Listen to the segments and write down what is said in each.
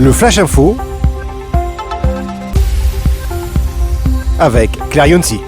Le Flash Info avec Claire Yonsi.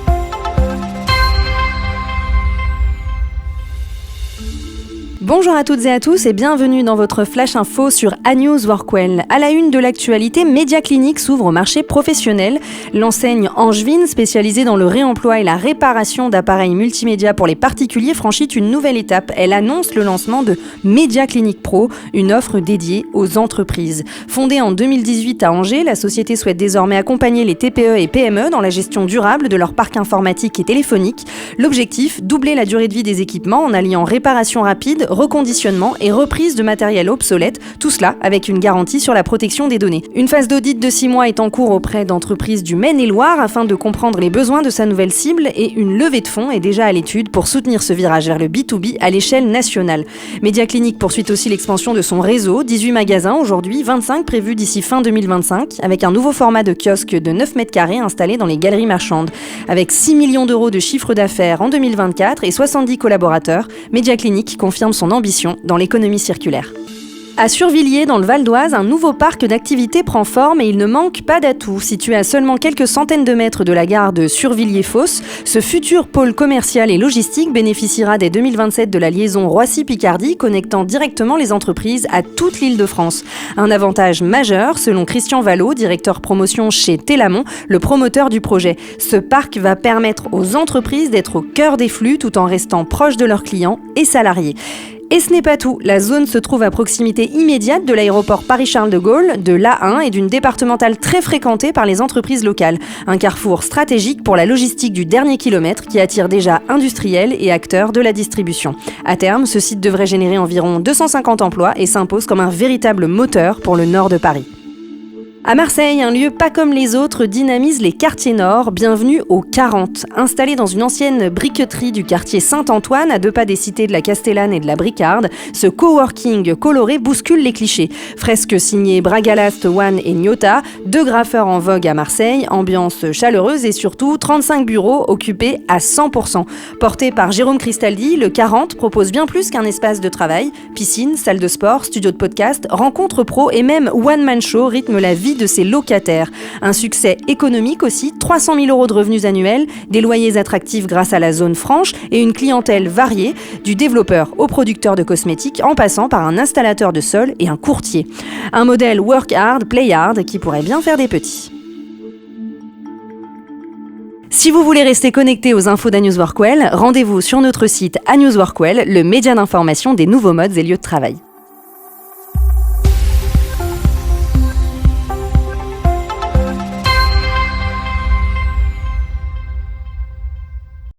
Bonjour à toutes et à tous et bienvenue dans votre Flash Info sur ANews Workwell. À la une de l'actualité, Media Clinic s'ouvre au marché professionnel. L'enseigne angevine, spécialisée dans le réemploi et la réparation d'appareils multimédia pour les particuliers, franchit une nouvelle étape. Elle annonce le lancement de Media Clinic Pro, une offre dédiée aux entreprises. Fondée en 2018 à Angers, la société souhaite désormais accompagner les TPE et PME dans la gestion durable de leur parc informatique et téléphonique. L'objectif, doubler la durée de vie des équipements en alliant réparation rapide, reconditionnement et reprise de matériel obsolète, tout cela avec une garantie sur la protection des données. Une phase d'audit de 6 mois est en cours auprès d'entreprises du Maine-et-Loire afin de comprendre les besoins de sa nouvelle cible et une levée de fonds est déjà à l'étude pour soutenir ce virage vers le B2B à l'échelle nationale. Media Clinic poursuit aussi l'expansion de son réseau, 18 magasins aujourd'hui, 25 prévus d'ici fin 2025, avec un nouveau format de kiosque de 9 mètres carrés installé dans les galeries marchandes. Avec 6 millions d'euros de chiffre d'affaires en 2024 et 70 collaborateurs, Media Clinic confirme son ambition dans l'économie circulaire. À Survilliers, dans le Val d'Oise, un nouveau parc d'activités prend forme et il ne manque pas d'atouts. Situé à seulement quelques centaines de mètres de la gare de Survilliers-Fosse, ce futur pôle commercial et logistique bénéficiera dès 2027 de la liaison Roissy-Picardie, connectant directement les entreprises à toute l'Île-de-France. Un avantage majeur, selon Christian Vallot, directeur promotion chez Telamon, le promoteur du projet. Ce parc va permettre aux entreprises d'être au cœur des flux tout en restant proches de leurs clients et salariés. Et ce n'est pas tout, la zone se trouve à proximité immédiate de l'aéroport Paris-Charles de Gaulle, de l'A1 et d'une départementale très fréquentée par les entreprises locales. Un carrefour stratégique pour la logistique du dernier kilomètre qui attire déjà industriels et acteurs de la distribution. À terme, ce site devrait générer environ 250 emplois et s'impose comme un véritable moteur pour le nord de Paris. À Marseille, un lieu pas comme les autres dynamise les quartiers nord. Bienvenue au 40. Installé dans une ancienne briqueterie du quartier Saint-Antoine, à 2 pas des cités de la Castellane et de la Bricarde, ce coworking coloré bouscule les clichés. Fresques signées Bragalast, One et Nyota, 2 graffeurs en vogue à Marseille, ambiance chaleureuse et surtout 35 bureaux occupés à 100%. Porté par Jérôme Cristaldi, le 40 propose bien plus qu'un espace de travail. Piscine, salle de sport, studio de podcast, rencontres pro et même one-man show rythment la vie de ses locataires. Un succès économique aussi, 300 000 euros de revenus annuels, des loyers attractifs grâce à la zone franche et une clientèle variée, du développeur au producteur de cosmétiques en passant par un installateur de sol et un courtier. Un modèle work hard, play hard qui pourrait bien faire des petits. Si vous voulez rester connecté aux infos d'ANews Workwell, rendez-vous sur notre site ANews Workwell, le média d'information des nouveaux modes et lieux de travail.